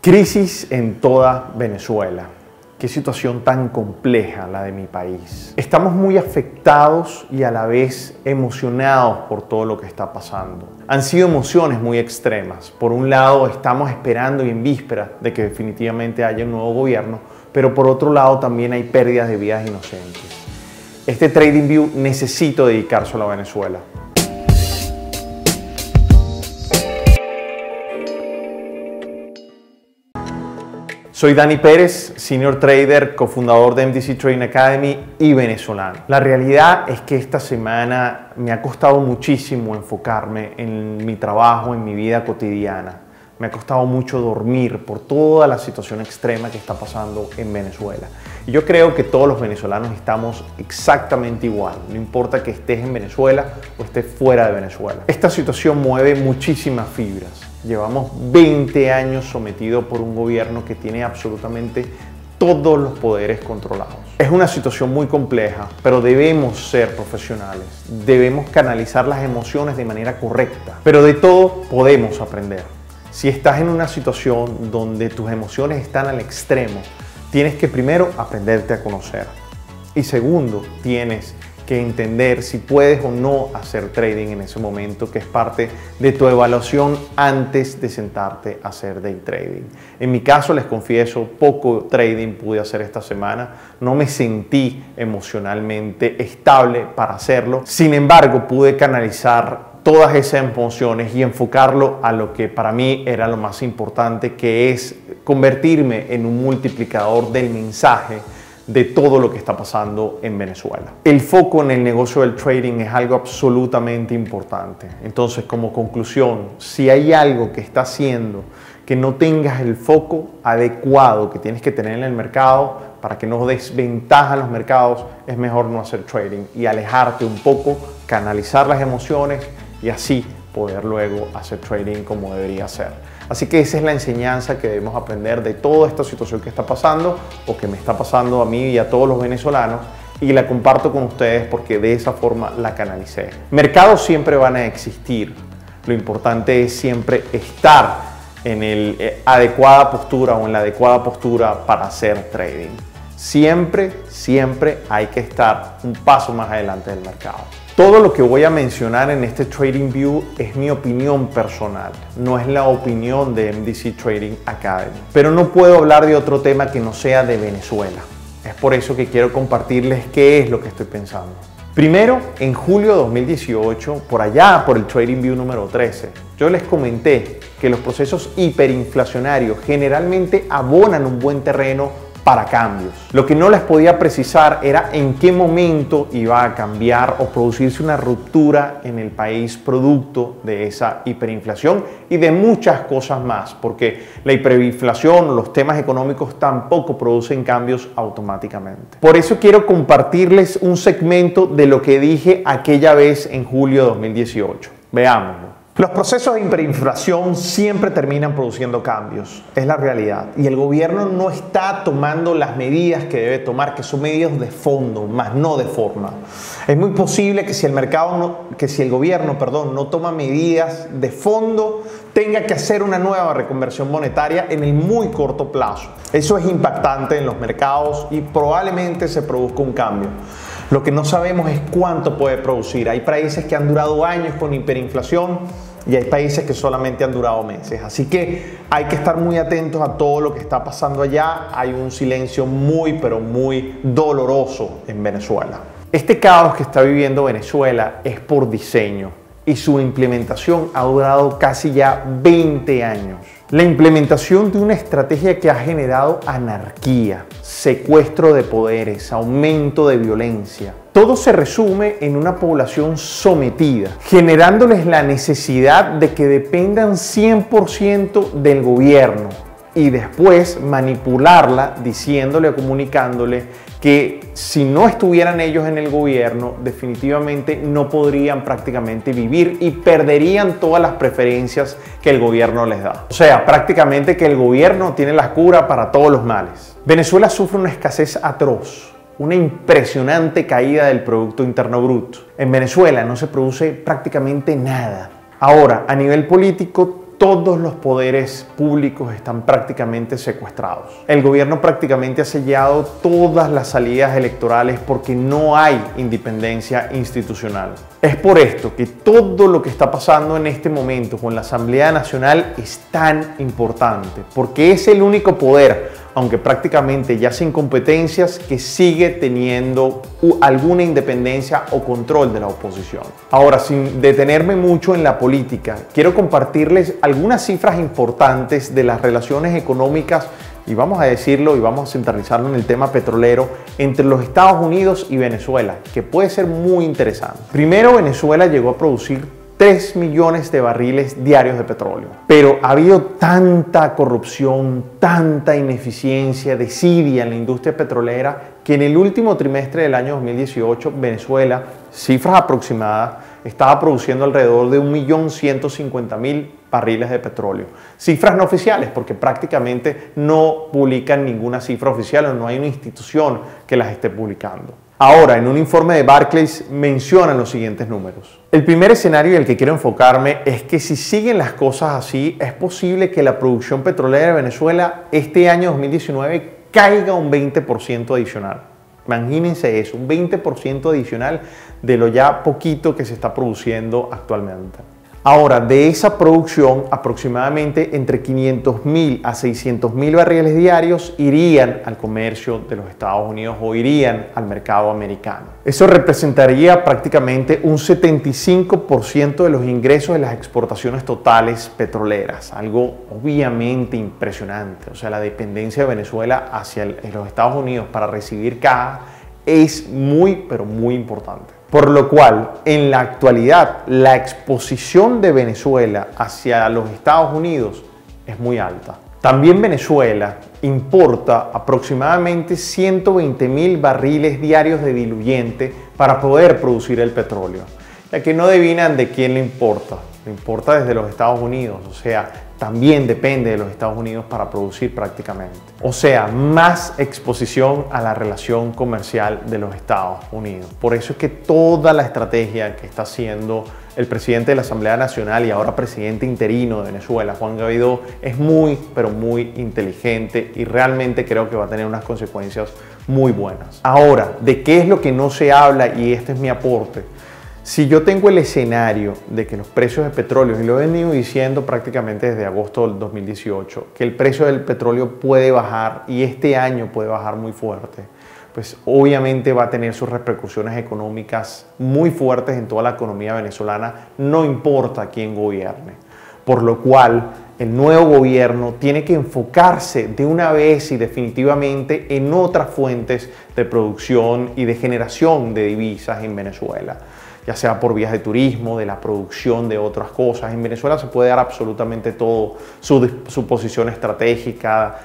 Crisis en toda Venezuela. Qué situación tan compleja la de mi país. Estamos muy afectados y a la vez emocionados por todo lo que está pasando. Han sido emociones muy extremas. Por un lado, estamos esperando y en vísperas de que definitivamente haya un nuevo gobierno, pero por otro lado también hay pérdidas de vidas inocentes. Este TradingView necesito dedicárselo a Venezuela. Soy Dani Pérez, Senior Trader, cofundador de MDC Trading Academy y venezolano. La realidad es que esta semana me ha costado muchísimo enfocarme en mi trabajo, en mi vida cotidiana. Me ha costado mucho dormir por toda la situación extrema que está pasando en Venezuela. Y yo creo que todos los venezolanos estamos exactamente igual, no importa que estés en Venezuela o estés fuera de Venezuela. Esta situación mueve muchísimas fibras. Llevamos 20 años sometidos por un gobierno que tiene absolutamente todos los poderes controlados. Es una situación muy compleja, pero debemos ser profesionales. Debemos canalizar las emociones de manera correcta. Pero de todo podemos aprender. Si estás en una situación donde tus emociones están al extremo, tienes que primero aprenderte a conocer. Y segundo, tienes que entender si puedes o no hacer trading en ese momento, que es parte de tu evaluación antes de sentarte a hacer day trading. En mi caso, les confieso, poco trading pude hacer esta semana. No me sentí emocionalmente estable para hacerlo. Sin embargo, pude canalizar todas esas emociones y enfocarlo a lo que para mí era lo más importante, que es convertirme en un multiplicador del mensaje de todo lo que está pasando en Venezuela. El foco en el negocio del trading es algo absolutamente importante. Entonces, como conclusión, si hay algo que está haciendo que no tengas el foco adecuado que tienes que tener en el mercado para que no desventajas los mercados, es mejor no hacer trading y alejarte un poco, canalizar las emociones y así poder luego hacer trading como debería ser. Así que esa es la enseñanza que debemos aprender de toda esta situación que está pasando o que me está pasando a mí y a todos los venezolanos, y la comparto con ustedes porque de esa forma la canalicé. Mercados siempre van a existir. Lo importante es siempre estar en la adecuada postura o en la adecuada postura para hacer trading. Siempre hay que estar un paso más adelante del mercado. Todo lo que voy a mencionar en este TradingView es mi opinión personal, no es la opinión de MDC Trading Academy. Pero no puedo hablar de otro tema que no sea de Venezuela. Es por eso que quiero compartirles qué es lo que estoy pensando. Primero, en julio de 2018, por allá por el TradingView número 13, yo les comenté que los procesos hiperinflacionarios generalmente abonan un buen terreno para cambios. Lo que no les podía precisar era en qué momento iba a cambiar o producirse una ruptura en el país producto de esa hiperinflación y de muchas cosas más, porque la hiperinflación o los temas económicos tampoco producen cambios automáticamente. Por eso quiero compartirles un segmento de lo que dije aquella vez en julio de 2018. Veámoslo. Los procesos de hiperinflación siempre terminan produciendo cambios, es la realidad. Y el gobierno no está tomando las medidas que debe tomar, que son medidas de fondo, más no de forma. Es muy posible que si el gobierno no toma medidas de fondo, tenga que hacer una nueva reconversión monetaria en el muy corto plazo. Eso es impactante en los mercados y probablemente se produzca un cambio. Lo que no sabemos es cuánto puede producir. Hay países que han durado años con hiperinflación y hay países que solamente han durado meses. Así que hay que estar muy atentos a todo lo que está pasando allá. Hay un silencio pero muy doloroso en Venezuela. Este caos que está viviendo Venezuela es por diseño y su implementación ha durado casi ya 20 años. La implementación de una estrategia que ha generado anarquía, secuestro de poderes, aumento de violencia. Todo se resume en una población sometida, generándoles la necesidad de que dependan 100% del gobierno y después manipularla diciéndole o comunicándole que si no estuvieran ellos en el gobierno, definitivamente no podrían prácticamente vivir y perderían todas las preferencias que el gobierno les da. O sea, prácticamente que el gobierno tiene la cura para todos los males. Venezuela sufre una escasez atroz, una impresionante caída del Producto Interno Bruto. En Venezuela no se produce prácticamente nada. Ahora, a nivel político, todos los poderes públicos están prácticamente secuestrados. El gobierno prácticamente ha sellado todas las salidas electorales porque no hay independencia institucional. Es por esto que todo lo que está pasando en este momento con la Asamblea Nacional es tan importante, porque es el único poder, aunque prácticamente ya sin competencias, que sigue teniendo alguna independencia o control de la oposición. Ahora, sin detenerme mucho en la política, quiero compartirles algunas cifras importantes de las relaciones económicas, y vamos a decirlo y vamos a centralizarlo en el tema petrolero, entre los Estados Unidos y Venezuela, que puede ser muy interesante. Primero, Venezuela llegó a producir 3 millones de barriles diarios de petróleo. Pero ha habido tanta corrupción, tanta ineficiencia, desidia en la industria petrolera, que en el último trimestre del año 2018, Venezuela, cifras aproximadas, estaba produciendo alrededor de 1.150.000 barriles de petróleo. Cifras no oficiales, porque prácticamente no publican ninguna cifra oficial o no hay una institución que las esté publicando. Ahora, en un informe de Barclays mencionan los siguientes números. El primer escenario en el que quiero enfocarme es que si siguen las cosas así, es posible que la producción petrolera de Venezuela este año 2019 caiga un 20% adicional. Imagínense eso, un 20% adicional de lo ya poquito que se está produciendo actualmente. Ahora, de esa producción, aproximadamente entre 500.000 a 600.000 barriles diarios irían al comercio de los Estados Unidos o irían al mercado americano. Eso representaría prácticamente un 75% de los ingresos de las exportaciones totales petroleras, algo obviamente impresionante. O sea, la dependencia de Venezuela hacia los Estados Unidos para recibir caja es muy, pero muy importante. Por lo cual, en la actualidad, la exposición de Venezuela hacia los Estados Unidos es muy alta. También Venezuela importa aproximadamente 120.000 barriles diarios de diluyente para poder producir el petróleo. Ya que no adivinan de quién le importa desde los Estados Unidos, o sea, también depende de los Estados Unidos para producir prácticamente. O sea, más exposición a la relación comercial de los Estados Unidos. Por eso es que toda la estrategia que está haciendo el presidente de la Asamblea Nacional y ahora presidente interino de Venezuela, Juan Guaidó, es muy, pero muy inteligente y realmente creo que va a tener unas consecuencias muy buenas. Ahora, ¿de qué es lo que no se habla? Y este es mi aporte. Si yo tengo el escenario de que los precios de petróleo, y lo he venido diciendo prácticamente desde agosto del 2018, que el precio del petróleo puede bajar y este año puede bajar muy fuerte, pues obviamente va a tener sus repercusiones económicas muy fuertes en toda la economía venezolana, no importa quién gobierne. Por lo cual, el nuevo gobierno tiene que enfocarse de una vez y definitivamente en otras fuentes de producción y de generación de divisas en Venezuela, ya sea por vías de turismo, de la producción de otras cosas. En Venezuela se puede dar absolutamente todo, su posición estratégica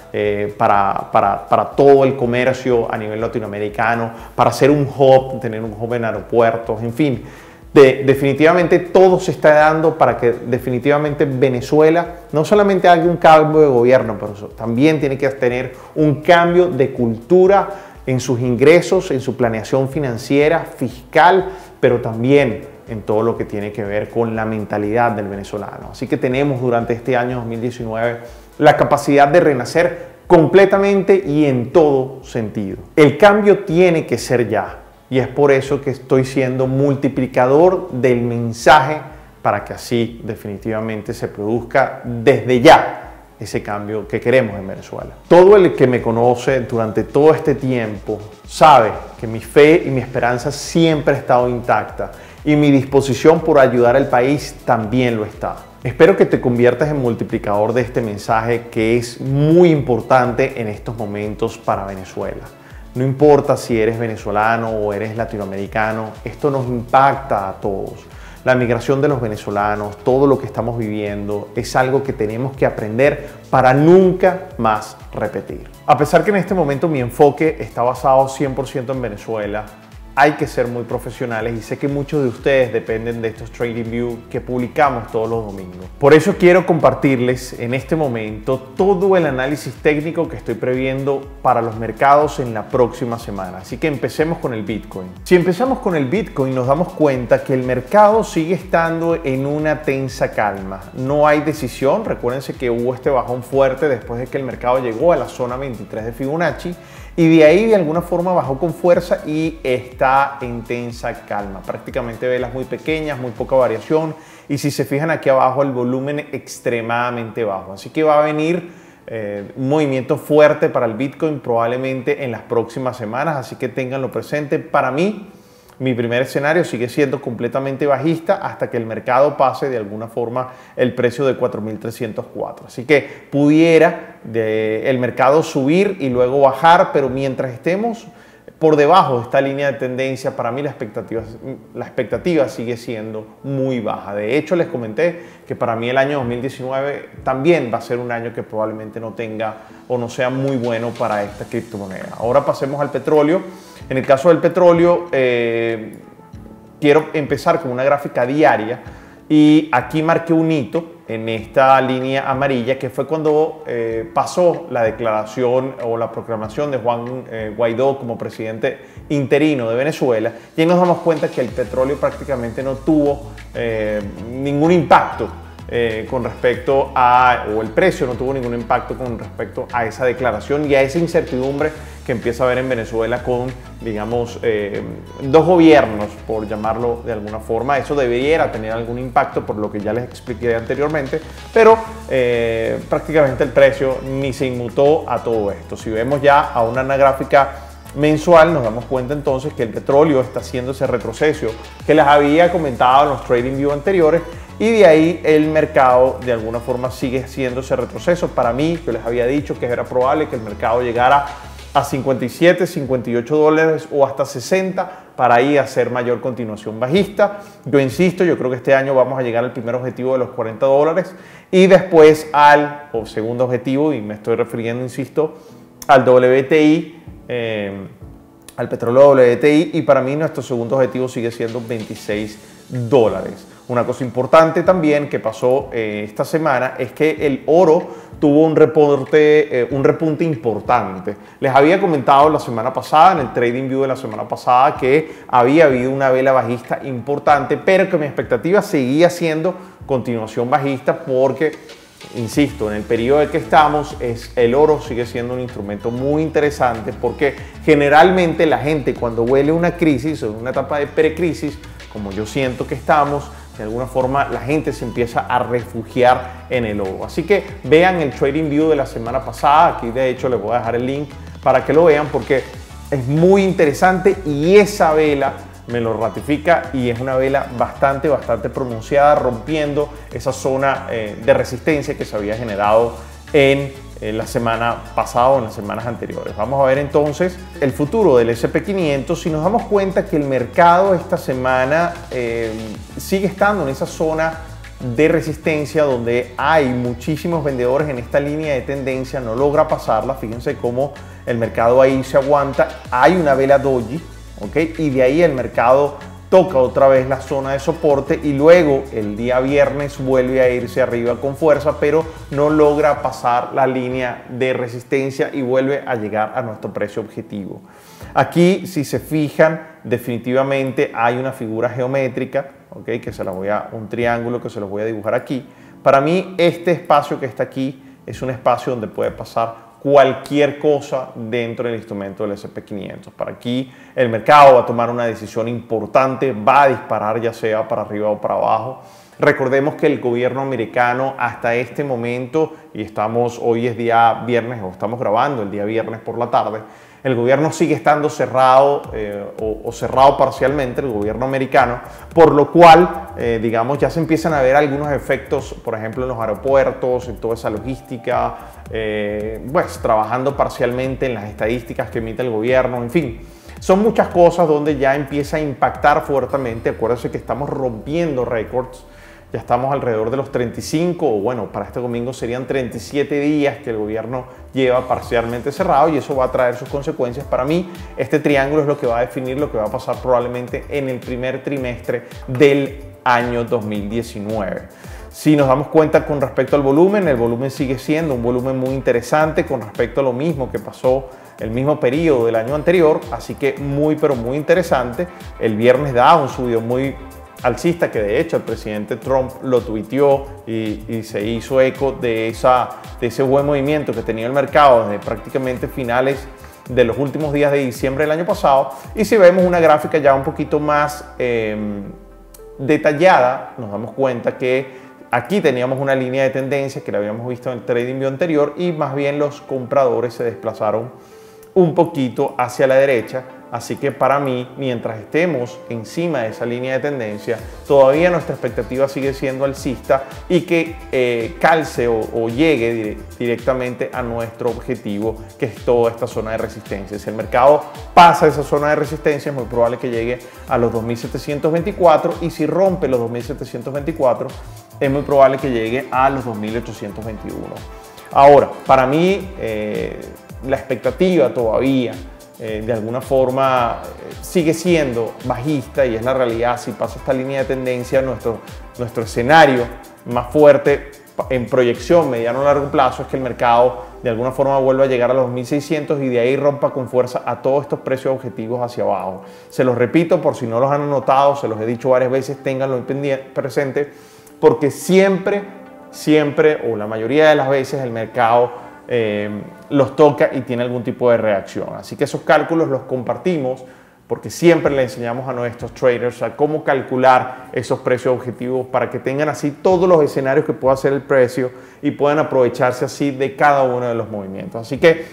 para todo el comercio a nivel latinoamericano, para ser un hub, tener un hub en aeropuertos, en fin. Definitivamente todo se está dando para que definitivamente Venezuela no solamente haga un cambio de gobierno, pero también tiene que tener un cambio de cultura en sus ingresos, en su planeación financiera, fiscal, pero también en todo lo que tiene que ver con la mentalidad del venezolano. Así que tenemos durante este año 2019 la capacidad de renacer completamente y en todo sentido. El cambio tiene que ser ya. Y es por eso que estoy siendo multiplicador del mensaje para que así definitivamente se produzca desde ya ese cambio que queremos en Venezuela. Todo el que me conoce durante todo este tiempo sabe que mi fe y mi esperanza siempre ha estado intacta y mi disposición por ayudar al país también lo está. Espero que te conviertas en multiplicador de este mensaje que es muy importante en estos momentos para Venezuela. No importa si eres venezolano o eres latinoamericano, esto nos impacta a todos. La migración de los venezolanos, todo lo que estamos viviendo, es algo que tenemos que aprender para nunca más repetir. A pesar que en este momento mi enfoque está basado 100% en Venezuela, hay que ser muy profesionales y sé que muchos de ustedes dependen de estos TradingView que publicamos todos los domingos. Por eso quiero compartirles en este momento todo el análisis técnico que estoy previendo para los mercados en la próxima semana. Así que empecemos con el Bitcoin. Si empezamos con el Bitcoin, nos damos cuenta que el mercado sigue estando en una tensa calma. No hay decisión. Recuérdense que hubo este bajón fuerte después de que el mercado llegó a la zona 23 de Fibonacci y de ahí de alguna forma bajó con fuerza y está en tensa calma. Prácticamente velas muy pequeñas, muy poca variación y si se fijan aquí abajo el volumen extremadamente bajo. Así que va a venir un movimiento fuerte para el Bitcoin probablemente en las próximas semanas, así que ténganlo presente. Para mí, mi primer escenario sigue siendo completamente bajista hasta que el mercado pase de alguna forma el precio de 4.304. Así que pudiera el mercado subir y luego bajar, pero mientras estemos por debajo de esta línea de tendencia, para mí la expectativa sigue siendo muy baja. De hecho, les comenté que para mí el año 2019 también va a ser un año que probablemente no tenga o no sea muy bueno para esta criptomoneda. Ahora pasemos al petróleo. En el caso del petróleo, quiero empezar con una gráfica diaria y aquí marqué un hito en esta línea amarilla que fue cuando pasó la declaración o la proclamación de Juan Guaidó como presidente interino de Venezuela y ahí nos damos cuenta que el petróleo prácticamente no tuvo ningún impacto con respecto a, o el precio no tuvo ningún impacto con respecto a esa declaración y a esa incertidumbre que empieza a haber en Venezuela con, digamos, dos gobiernos, por llamarlo de alguna forma. Eso debería tener algún impacto por lo que ya les expliqué anteriormente, pero prácticamente el precio ni se inmutó a todo esto. Si vemos ya a una gráfica mensual, nos damos cuenta entonces que el petróleo está haciendo ese retroceso que les había comentado en los TradingView anteriores y de ahí el mercado de alguna forma sigue haciendo ese retroceso. Para mí, yo les había dicho que era probable que el mercado llegara a 57, 58 dólares o hasta 60 para ahí hacer mayor continuación bajista. Yo insisto, yo creo que este año vamos a llegar al primer objetivo de los 40 dólares y después al segundo objetivo, y me estoy refiriendo, insisto, al WTI, al petróleo WTI, y para mí nuestro segundo objetivo sigue siendo 26 dólares. Una cosa importante también que pasó esta semana es que el oro tuvo un repunte importante. Les había comentado la semana pasada, en el TradingView de la semana pasada, que había habido una vela bajista importante, pero que mi expectativa seguía siendo continuación bajista porque, insisto, en el periodo en que estamos, el oro sigue siendo un instrumento muy interesante porque generalmente la gente cuando huele una crisis o una etapa de precrisis, como yo siento que estamos, de alguna forma la gente se empieza a refugiar en el oro. Así que vean el TradingView de la semana pasada, aquí de hecho les voy a dejar el link para que lo vean porque es muy interesante y esa vela me lo ratifica y es una vela bastante pronunciada, rompiendo esa zona de resistencia que se había generado en la semana pasada o en las semanas anteriores. Vamos a ver entonces el futuro del S&P500. Si nos damos cuenta que el mercado esta semana sigue estando en esa zona de resistencia donde hay muchísimos vendedores en esta línea de tendencia, no logra pasarla. Fíjense cómo el mercado ahí se aguanta. Hay una vela doji, ¿ok? Y de ahí el mercado toca otra vez la zona de soporte y luego el día viernes vuelve a irse arriba con fuerza, pero no logra pasar la línea de resistencia y vuelve a llegar a nuestro precio objetivo. Aquí, si se fijan, definitivamente hay una figura geométrica, ¿okay? Un triángulo que se los voy a dibujar aquí. Para mí, este espacio que está aquí es un espacio donde puede pasar cualquier cosa dentro del instrumento del S&P500. Para aquí el mercado va a tomar una decisión importante, va a disparar ya sea para arriba o para abajo. Recordemos que el gobierno americano hasta este momento, y hoy es día viernes o estamos grabando el día viernes por la tarde, el gobierno sigue estando cerrado o cerrado parcialmente, el gobierno americano, por lo cual, digamos, ya se empiezan a ver algunos efectos, por ejemplo, en los aeropuertos, en toda esa logística, pues trabajando parcialmente en las estadísticas que emite el gobierno, en fin. Son muchas cosas donde ya empieza a impactar fuertemente. Acuérdense que estamos rompiendo récords Ya estamos alrededor de los 35, o bueno, para este domingo serían 37 días que el gobierno lleva parcialmente cerrado y eso va a traer sus consecuencias. Para mí, este triángulo es lo que va a definir lo que va a pasar probablemente en el primer trimestre del año 2019. Si nos damos cuenta con respecto al volumen, el volumen sigue siendo un volumen muy interesante con respecto a lo mismo que pasó el mismo periodo del año anterior, así que pero muy interesante. El viernes da un subidón muy alcista que de hecho el presidente Trump lo tuiteó y se hizo eco de ese buen movimiento que tenía el mercado desde prácticamente finales de los últimos días de diciembre del año pasado. Y si vemos una gráfica ya un poquito más detallada, nos damos cuenta que aquí teníamos una línea de tendencia que la habíamos visto en el TradingView anterior y más bien los compradores se desplazaron un poquito hacia la derecha. Así que para mí, mientras estemos encima de esa línea de tendencia, todavía nuestra expectativa sigue siendo alcista y que calce o llegue directamente a nuestro objetivo, que es toda esta zona de resistencia. Si el mercado pasa esa zona de resistencia, es muy probable que llegue a los 2.724 y si rompe los 2.724, es muy probable que llegue a los 2.821. Ahora, para mí, la expectativa todavía de alguna forma sigue siendo bajista y es la realidad. Si pasa esta línea de tendencia, nuestro escenario más fuerte en proyección mediano a largo plazo es que el mercado de alguna forma vuelva a llegar a los 2.600 y de ahí rompa con fuerza a todos estos precios objetivos hacia abajo. Se los repito por si no los han anotado, se los he dicho varias veces, ténganlo presente porque siempre o la mayoría de las veces el mercado los toca y tiene algún tipo de reacción. Así que esos cálculos los compartimos porque siempre le enseñamos a nuestros traders a cómo calcular esos precios objetivos para que tengan así todos los escenarios que pueda hacer el precio y puedan aprovecharse así de cada uno de los movimientos. Así que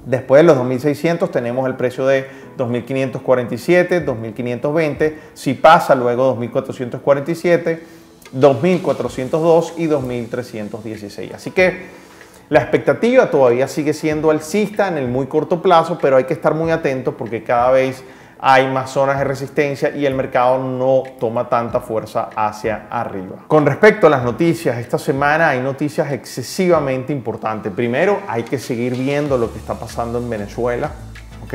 después de los 2.600 tenemos el precio de 2.547, 2.520, si pasa luego 2.447, 2.402 y 2.316. Así que la expectativa todavía sigue siendo alcista en el muy corto plazo, pero hay que estar muy atentos porque cada vez hay más zonas de resistencia y el mercado no toma tanta fuerza hacia arriba. Con respecto a las noticias, esta semana hay noticias excesivamente importantes. Primero, hay que seguir viendo lo que está pasando en Venezuela, ¿ok?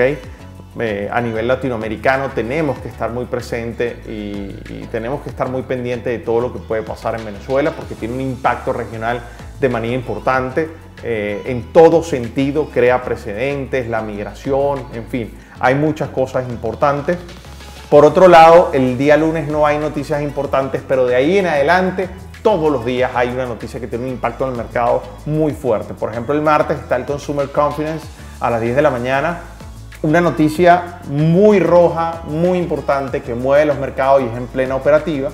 A nivel latinoamericano tenemos que estar muy presentes y tenemos que estar muy pendientes de todo lo que puede pasar en Venezuela porque tiene un impacto regional de manera importante, en todo sentido, crea precedentes, la migración, en fin, hay muchas cosas importantes. Por otro lado, el día lunes no hay noticias importantes, pero de ahí en adelante, todos los días hay una noticia que tiene un impacto en el mercado muy fuerte. Por ejemplo, el martes está el Consumer Confidence a las 10 de la mañana, una noticia muy roja, muy importante que mueve los mercados y es en plena operativa.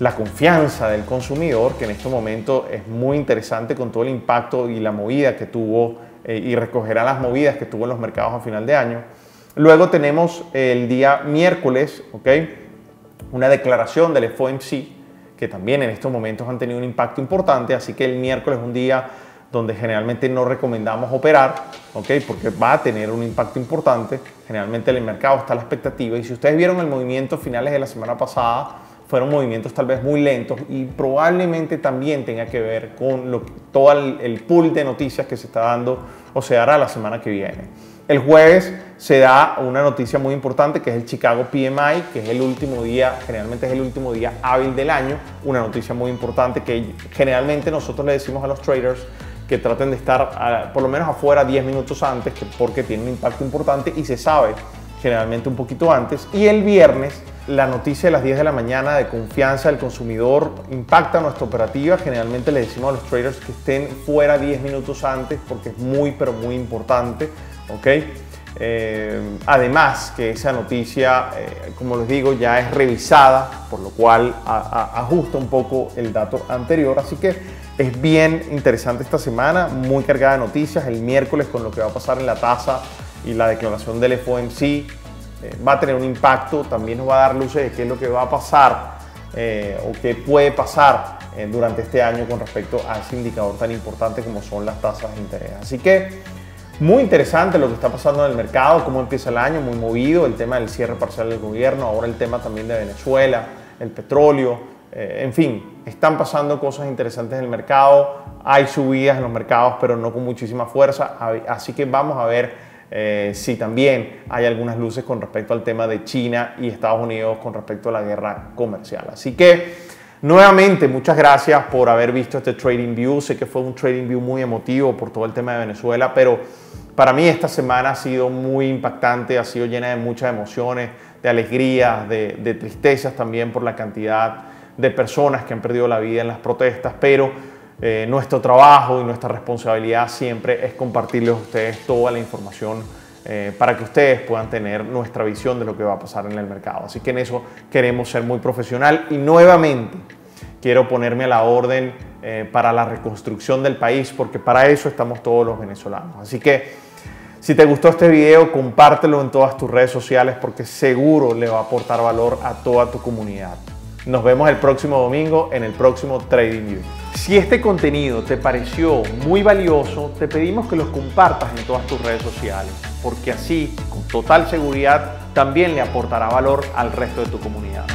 La confianza del consumidor, que en este momento es muy interesante con todo el impacto y la movida que tuvo y recogerá las movidas que tuvo en los mercados a final de año. Luego tenemos el día miércoles, ¿ok? Una declaración del FOMC, que también en estos momentos han tenido un impacto importante, así que el miércoles es un día donde generalmente no recomendamos operar, ¿ok? Porque va a tener un impacto importante. Generalmente en el mercado está la expectativa y si ustedes vieron el movimiento finales de la semana pasada, fueron movimientos tal vez muy lentos y probablemente también tenga que ver con todo el pool de noticias que se está dando o se dará la semana que viene. El jueves se da una noticia muy importante que es el Chicago PMI, que es el último día, generalmente es el último día hábil del año, una noticia muy importante que generalmente nosotros le decimos a los traders que traten de estar por lo menos afuera 10 minutos antes porque tiene un impacto importante y se sabe generalmente un poquito antes. Y el viernes la noticia de las 10 de la mañana de confianza del consumidor impacta nuestra operativa. Generalmente le decimos a los traders que estén fuera 10 minutos antes porque es pero muy importante, ¿ok? Además que esa noticia, como les digo, ya es revisada, por lo cual ajusta un poco el dato anterior. Así que es bien interesante esta semana, muy cargada de noticias. El miércoles con lo que va a pasar en la tasa y la declaración del FOMC va a tener un impacto, también nos va a dar luces de qué es lo que va a pasar o qué puede pasar durante este año con respecto a ese indicador tan importante como son las tasas de interés. Así que muy interesante lo que está pasando en el mercado, cómo empieza el año, muy movido, el tema del cierre parcial del gobierno, ahora el tema también de Venezuela, el petróleo, En fin, están pasando cosas interesantes en el mercado, hay subidas en los mercados, pero no con muchísima fuerza, así que vamos a ver si también hay algunas luces con respecto al tema de China y Estados Unidos con respecto a la guerra comercial. Así que, nuevamente, muchas gracias por haber visto este Trading View. Sé que fue un Trading View muy emotivo por todo el tema de Venezuela, pero para mí esta semana ha sido muy impactante, ha sido llena de muchas emociones, de alegrías, de tristezas también por la cantidad de personas que han perdido la vida en las protestas, pero nuestro trabajo y nuestra responsabilidad siempre es compartirles a ustedes toda la información para que ustedes puedan tener nuestra visión de lo que va a pasar en el mercado. Así que en eso queremos ser muy profesional y nuevamente quiero ponerme a la orden para la reconstrucción del país, porque para eso estamos todos los venezolanos. Así que si te gustó este video, compártelo en todas tus redes sociales porque seguro le va a aportar valor a toda tu comunidad. Nos vemos el próximo domingo en el próximo Trading View. Si este contenido te pareció muy valioso, te pedimos que los compartas en todas tus redes sociales, porque así, con total seguridad, también le aportará valor al resto de tu comunidad.